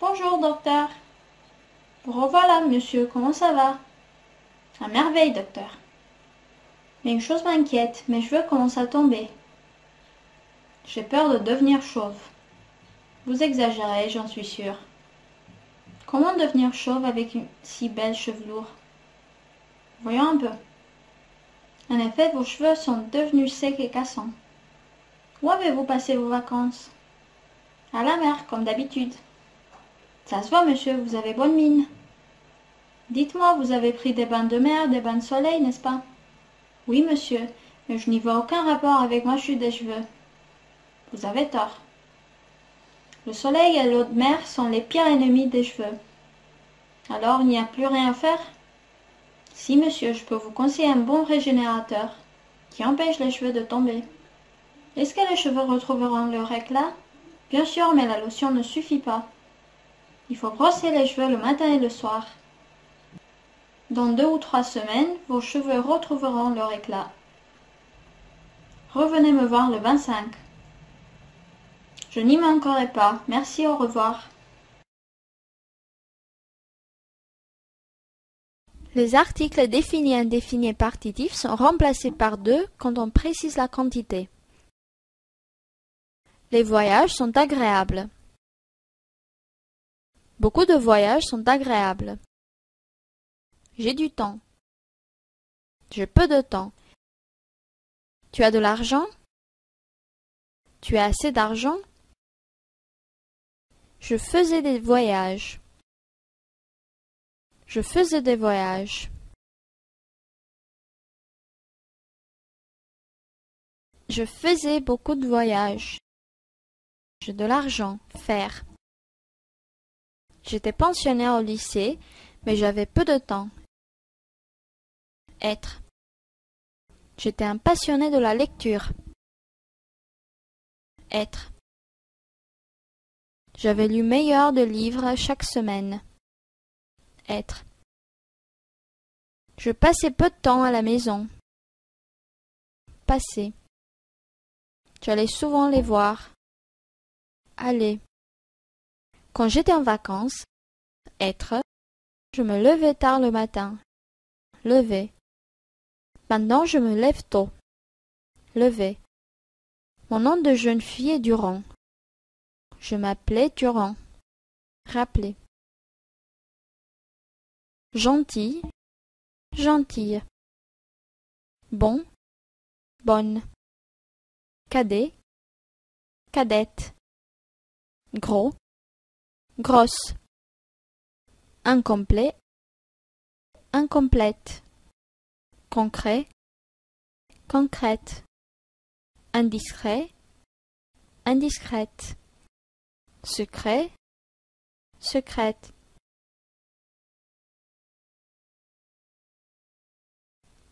Bonjour, docteur. Vous revoilà, monsieur, comment ça va? À merveille, docteur. Mais une chose m'inquiète, mes cheveux commencent à tomber. J'ai peur de devenir chauve. Vous exagérez, j'en suis sûre. Comment devenir chauve avec une si belle chevelure? Voyons un peu. En effet, vos cheveux sont devenus secs et cassants. Où avez-vous passé vos vacances? À la mer, comme d'habitude. Ça se voit, monsieur, vous avez bonne mine. Dites-moi, vous avez pris des bains de mer, des bains de soleil, n'est-ce pas? Oui, monsieur, mais je n'y vois aucun rapport avec ma chute des cheveux. Vous avez tort. Le soleil et l'eau de mer sont les pires ennemis des cheveux. Alors, il n'y a plus rien à faire? Si, monsieur, je peux vous conseiller un bon régénérateur qui empêche les cheveux de tomber. Est-ce que les cheveux retrouveront leur éclat? Bien sûr, mais la lotion ne suffit pas. Il faut brosser les cheveux le matin et le soir. Dans 2 ou 3 semaines, vos cheveux retrouveront leur éclat. Revenez me voir le 25. Je n'y manquerai pas. Merci, au revoir. Les articles définis et indéfinis partitifs sont remplacés par 2 quand on précise la quantité. Les voyages sont agréables. Beaucoup de voyages sont agréables. J'ai du temps. J'ai peu de temps. Tu as de l'argent? Tu as assez d'argent? Je faisais des voyages. Je faisais des voyages. Je faisais beaucoup de voyages. J'ai de l'argent. Faire. J'étais pensionnaire au lycée, mais j'avais peu de temps. Être. J'étais un passionné de la lecture. Être. J'avais lu meilleur de livres chaque semaine. Être. Je passais peu de temps à la maison. Passer. J'allais souvent les voir. Aller. Quand j'étais en vacances, être. Je me levais tard le matin. Lever. Maintenant je me lève tôt. Lever. Mon nom de jeune fille est Durand. Je m'appelais Durand. Rappeler. Gentil, gentille. Bon, bonne. Cadet, cadette. Gros, grosse. Incomplet, incomplète. Concret, concrète. Indiscret, indiscrète. Secret, secrète.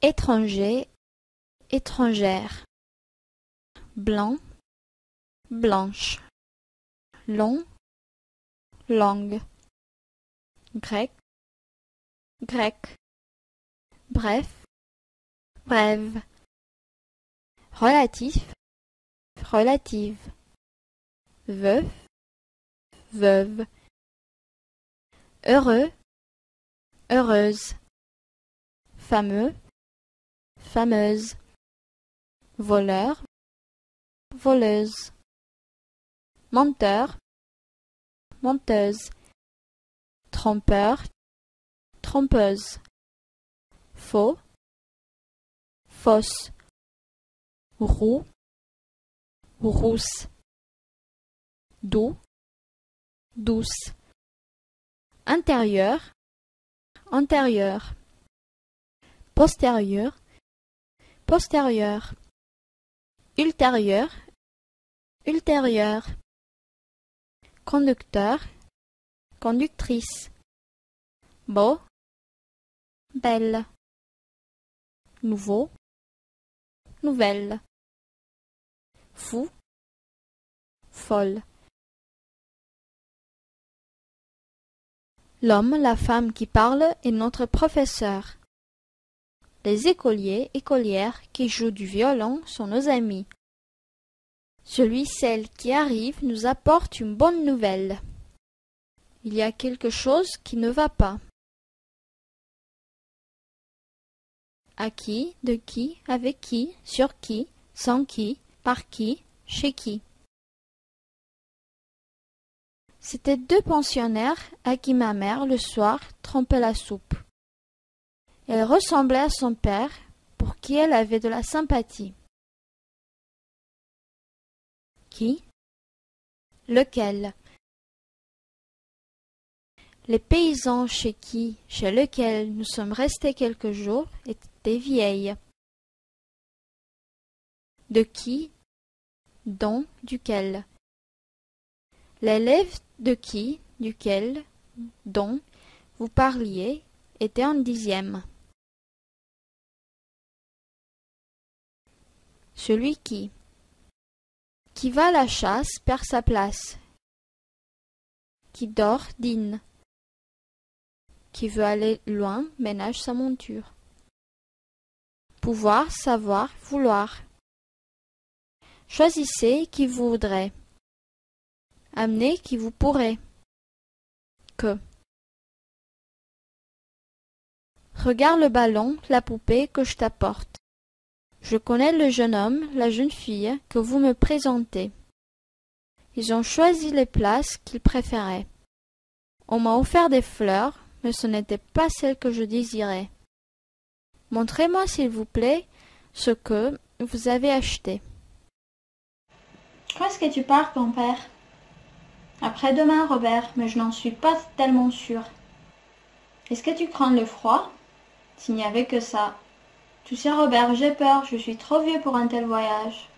Étranger, étrangère. Blanc, blanche. Long, longue. Grec, grec. Bref, brève. Relatif, relative. Veuf, veuve. Heureux, heureuse. Fameux, fameuse. Voleur, voleuse. Menteur, menteuse. Trompeur, trompeuse. Faux, fausse. Roux, rousse. Doux, douce. Intérieur, antérieur. Postérieur, postérieur. Ultérieur, ultérieur. Conducteur, conductrice. Beau, belle. Nouveau, nouvelle. Fou, folle. L'homme, la femme qui parle est notre professeur. Les écoliers, écolières qui jouent du violon sont nos amis. Celui, celle qui arrive nous apporte une bonne nouvelle. Il y a quelque chose qui ne va pas. À qui, de qui, avec qui, sur qui, sans qui, par qui, chez qui. C'étaient 2 pensionnaires à qui ma mère, le soir, trempait la soupe. Elle ressemblait à son père, pour qui elle avait de la sympathie. Qui? Lequel? Les paysans chez lesquels nous sommes restés quelques jours étaient vieilles. De qui? Dont, duquel. L'élève de qui, duquel, dont vous parliez était en 10e. Celui qui va à la chasse perd sa place. Qui dort dîne. Qui veut aller loin ménage sa monture. Pouvoir, savoir, vouloir. Choisissez qui vous voudrez. Amenez qui vous pourrez. Que. Regarde le ballon, la poupée que je t'apporte. Je connais le jeune homme, la jeune fille que vous me présentez. Ils ont choisi les places qu'ils préféraient. On m'a offert des fleurs, mais ce n'étaient pas celles que je désirais. Montrez-moi, s'il vous plaît, ce que vous avez acheté. Quand est-ce que tu pars, grand-père? Après-demain, Robert, mais je n'en suis pas tellement sûre. Est-ce que tu crains le froid? S'il n'y avait que ça. Tu sais, Robert, j'ai peur, je suis trop vieux pour un tel voyage.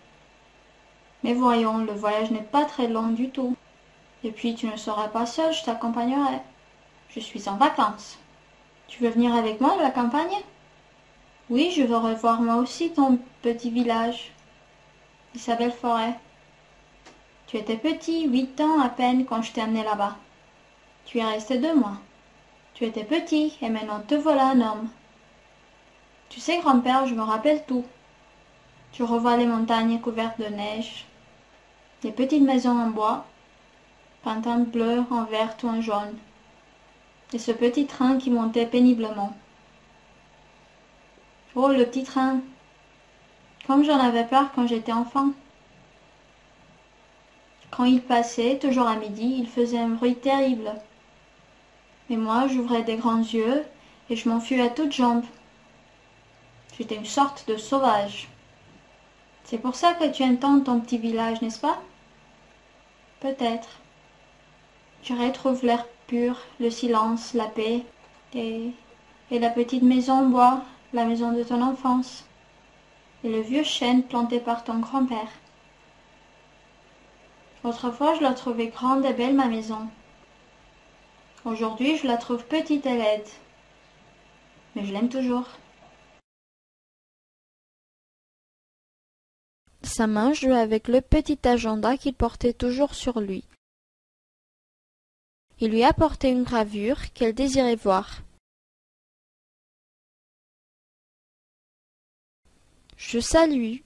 Mais voyons, le voyage n'est pas très long du tout. Et puis, tu ne seras pas seul, je t'accompagnerai. Je suis en vacances. Tu veux venir avec moi à la campagne? Oui, je veux revoir moi aussi ton petit village. Isabelle Forêt. Tu étais petit, 8 ans à peine quand je t'ai amené là-bas. Tu es resté 2 mois. Tu étais petit, et maintenant te voilà un homme. Tu sais, grand-père, je me rappelle tout. Tu revois les montagnes couvertes de neige, les petites maisons en bois, peintes en bleu, en vert ou en jaune, et ce petit train qui montait péniblement. Oh, le petit train! Comme j'en avais peur quand j'étais enfant. Quand il passait, toujours à midi, il faisait un bruit terrible. Et moi, j'ouvrais des grands yeux et je m'enfuis à toutes jambes. J'étais une sorte de sauvage. C'est pour ça que tu aimes tant ton petit village, n'est-ce pas? Peut-être. Tu retrouves l'air pur, le silence, la paix, et la petite maison en bois, la maison de ton enfance, et le vieux chêne planté par ton grand-père. Autrefois, je la trouvais grande et belle, ma maison. Aujourd'hui, je la trouve petite et laide. Mais je l'aime toujours. Sa main jouait avec le petit agenda qu'il portait toujours sur lui. Il lui apportait une gravure qu'elle désirait voir. Je salue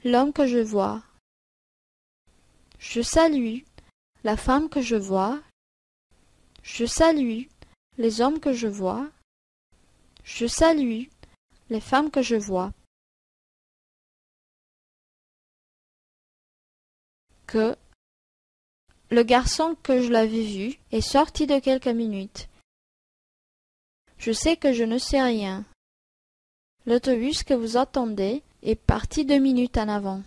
l'homme que je vois. Je salue la femme que je vois. Je salue les hommes que je vois. Je salue les femmes que je vois. Que le garçon que je l'avais vu est sorti de quelques minutes. Je sais que je ne sais rien. L'autobus que vous attendez est parti 2 minutes en avant.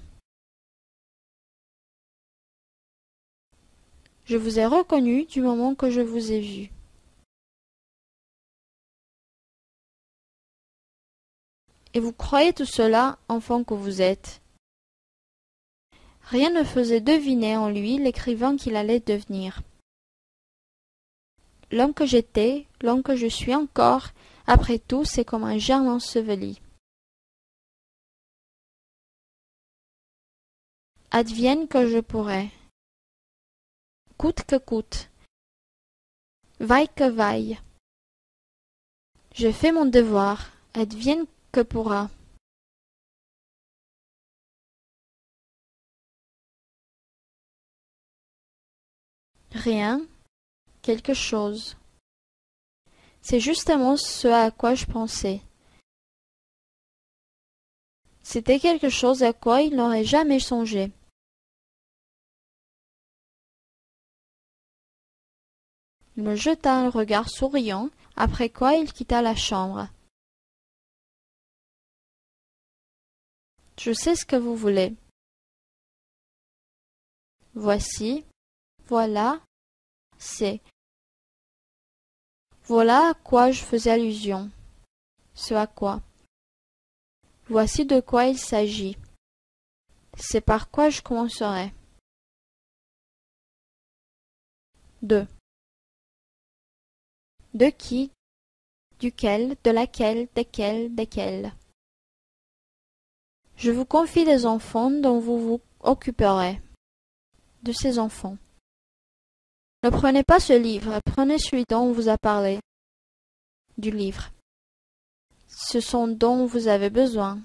Je vous ai reconnu du moment que je vous ai vu. Et vous croyez tout cela, enfant que vous êtes. Rien ne faisait deviner en lui l'écrivain qu'il allait devenir. L'homme que j'étais, l'homme que je suis encore, après tout, c'est comme un germe enseveli. Advienne que je pourrai. Coûte que coûte. Vaille que vaille. Je fais mon devoir. Advienne que pourra. Rien, quelque chose. C'est justement ce à quoi je pensais. C'était quelque chose à quoi il n'aurait jamais songé. Il me jeta un regard souriant, après quoi il quitta la chambre. Je sais ce que vous voulez. Voici, voilà, c'est. Voilà à quoi je faisais allusion. Ce à quoi. Voici de quoi il s'agit. C'est par quoi je commencerai. 2. De qui, duquel, de laquelle, desquels. Je vous confie des enfants dont vous vous occuperez. De ces enfants. Ne prenez pas ce livre, prenez celui dont on vous a parlé. Du livre. Ce sont dont vous avez besoin.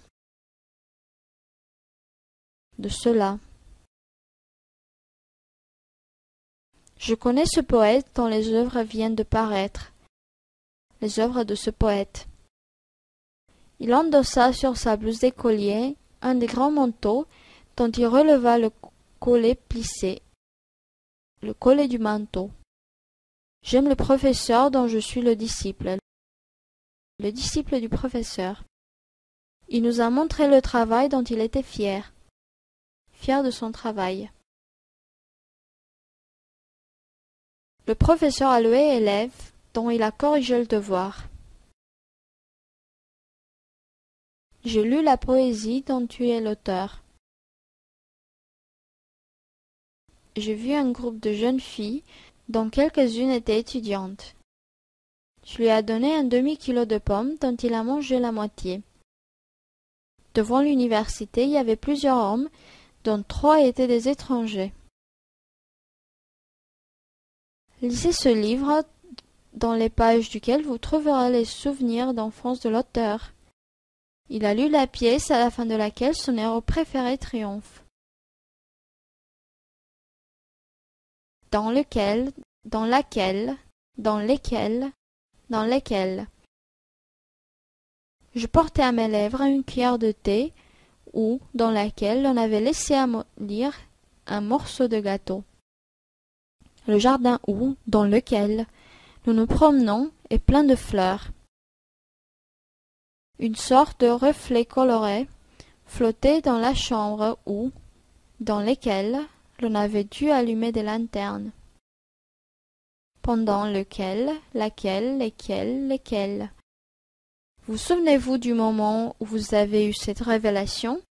De cela. Je connais ce poète dont les œuvres viennent de paraître. Les œuvres de ce poète. Il endossa sur sa blouse d'écolier un des grands manteaux dont il releva le collet plissé. Le collet du manteau. J'aime le professeur dont je suis le disciple du professeur. Il nous a montré le travail dont il était fier de son travail. Le professeur a loué élève dont il a corrigé le devoir. J'ai lu la poésie dont tu es l'auteur. J'ai vu un groupe de jeunes filles dont quelques-unes étaient étudiantes. Tu lui as donné un demi-kilo de pommes dont il a mangé la moitié. Devant l'université, il y avait plusieurs hommes, dont 3 étaient des étrangers. Lisez ce livre, dans les pages duquel vous trouverez les souvenirs d'enfance de l'auteur. Il a lu la pièce à la fin de laquelle son héros préféré triomphe. Dans lequel, dans laquelle, dans lesquels, dans lesquels. Je portais à mes lèvres une cuillère de thé ou dans laquelle on avait laissé amollir un morceau de gâteau. Le jardin où, dans lequel, nous nous promenons est plein de fleurs. Une sorte de reflet coloré flottait dans la chambre où, dans lesquelles, l'on avait dû allumer des lanternes. Pendant lequel, laquelle, lesquels, lesquels. Vous souvenez-vous du moment où vous avez eu cette révélation?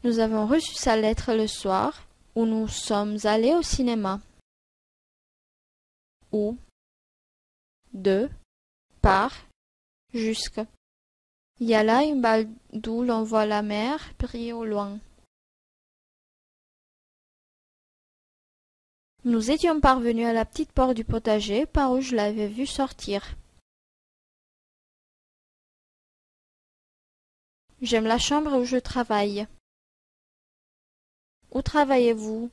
Nous avons reçu sa lettre le soir où nous sommes allés au cinéma. Où, de, par, jusque. Il y a là une balle d'où l'on voit la mer briller au loin. Nous étions parvenus à la petite porte du potager par où je l'avais vu sortir. J'aime la chambre où je travaille. Où travaillez-vous?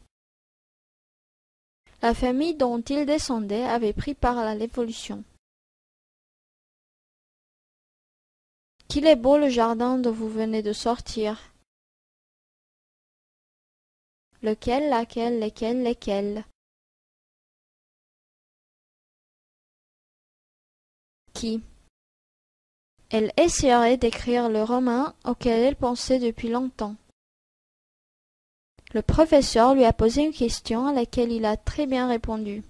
La famille dont il descendait avait pris part à l'évolution. Qu'il est beau le jardin dont vous venez de sortir. Lequel, laquelle, lesquels, lesquels. Qui? Elle essaierait d'écrire le roman auquel elle pensait depuis longtemps. Le professeur lui a posé une question à laquelle il a très bien répondu.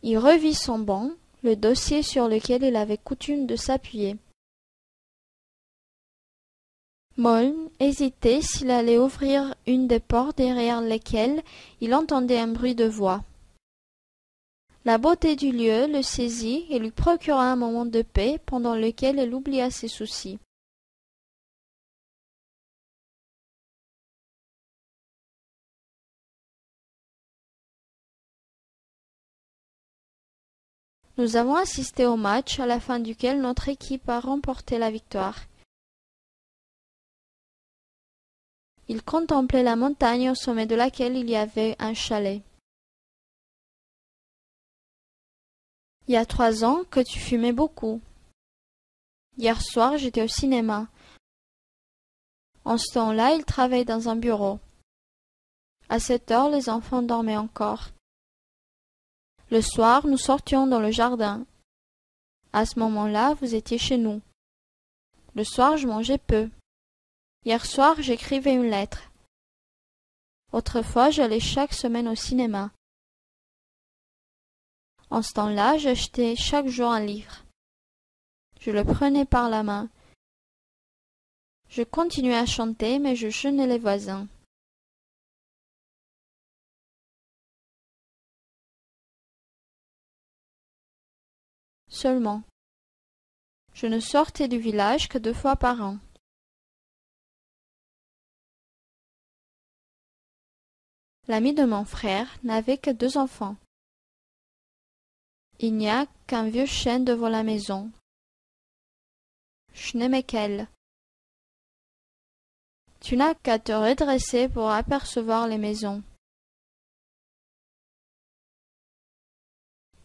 Il revit son banc, le dossier sur lequel il avait coutume de s'appuyer. Moln hésitait s'il allait ouvrir une des portes derrière lesquelles il entendait un bruit de voix. La beauté du lieu le saisit et lui procura un moment de paix pendant lequel elle oublia ses soucis. Nous avons assisté au match à la fin duquel notre équipe a remporté la victoire. Il contemplait la montagne au sommet de laquelle il y avait un chalet. Il y a 3 ans que tu fumais beaucoup. Hier soir, j'étais au cinéma. En ce temps-là, il travaillait dans un bureau. À cette heure, les enfants dormaient encore. Le soir, nous sortions dans le jardin. À ce moment-là, vous étiez chez nous. Le soir, je mangeais peu. Hier soir, j'écrivais une lettre. Autrefois, j'allais chaque semaine au cinéma. En ce temps-là, j'achetais chaque jour un livre. Je le prenais par la main. Je continuais à chanter, mais je gênais les voisins. Seulement. Je ne sortais du village que 2 fois par an. L'ami de mon frère n'avait que 2 enfants. Il n'y a qu'un vieux chêne devant la maison. Je n'aimais qu'elle. Tu n'as qu'à te redresser pour apercevoir les maisons.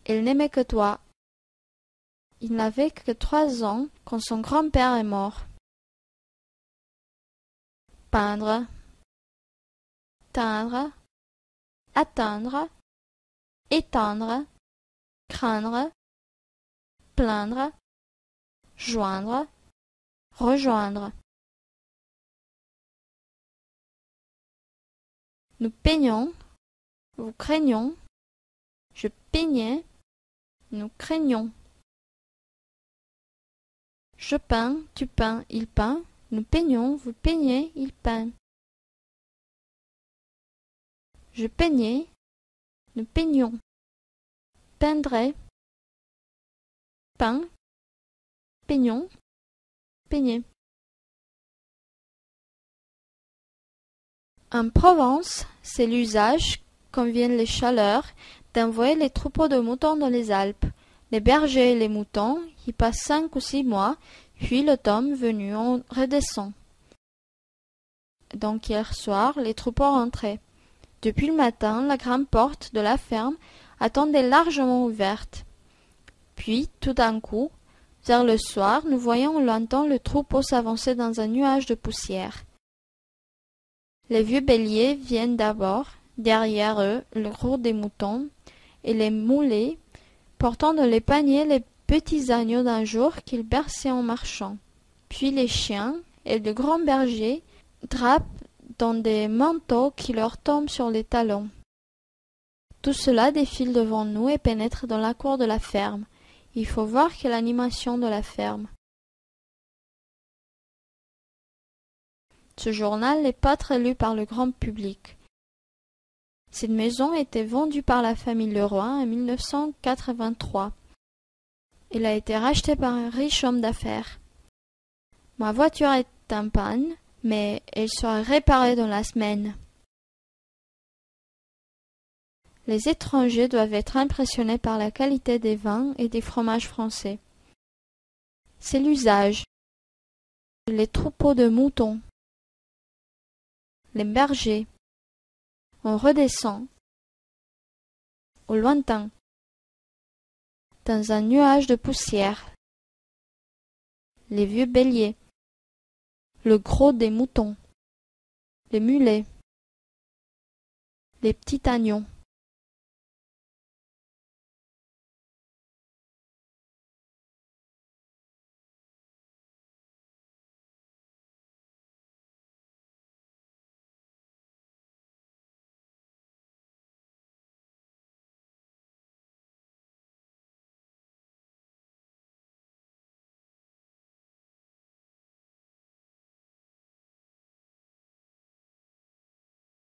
Il n'aimait que toi. Il n'avait que 3 ans quand son grand-père est mort. Peindre, teindre, atteindre, éteindre, craindre, plaindre, joindre, rejoindre. Nous peignons, vous craignons, je peignais, nous craignons. Je peins, tu peins, il peint, nous peignons, vous peignez, il peint. Je peignais, nous peignions. Peindrais, peint, peignons, peignez. En Provence, c'est l'usage, quand viennent les chaleurs, d'envoyer les troupeaux de moutons dans les Alpes. Les bergers et les moutons y passent 5 ou 6 mois, puis l'automne venu on redescend. Donc hier soir, les troupeaux rentraient. Depuis le matin, la grande porte de la ferme attendait largement ouverte. Puis, tout d'un coup, vers le soir, nous voyons au lointain le troupeau s'avancer dans un nuage de poussière. Les vieux béliers viennent d'abord, derrière eux le gros des moutons, et les moulets, portant dans les paniers les petits agneaux d'un jour qu'ils berçaient en marchant. Puis les chiens et de grands bergers drapent dans des manteaux qui leur tombent sur les talons. Tout cela défile devant nous et pénètre dans la cour de la ferme. Il faut voir quelle animation de la ferme. Ce journal n'est pas très lu par le grand public. Cette maison a été vendue par la famille Leroy en 1983. Elle a été rachetée par un riche homme d'affaires. Ma voiture est en panne, mais elle sera réparée dans la semaine. Les étrangers doivent être impressionnés par la qualité des vins et des fromages français. C'est l'usage. Les troupeaux de moutons. Les bergers. On redescend. Au lointain. Dans un nuage de poussière. Les vieux béliers. Le gros des moutons. Les mulets. Les petits agnons.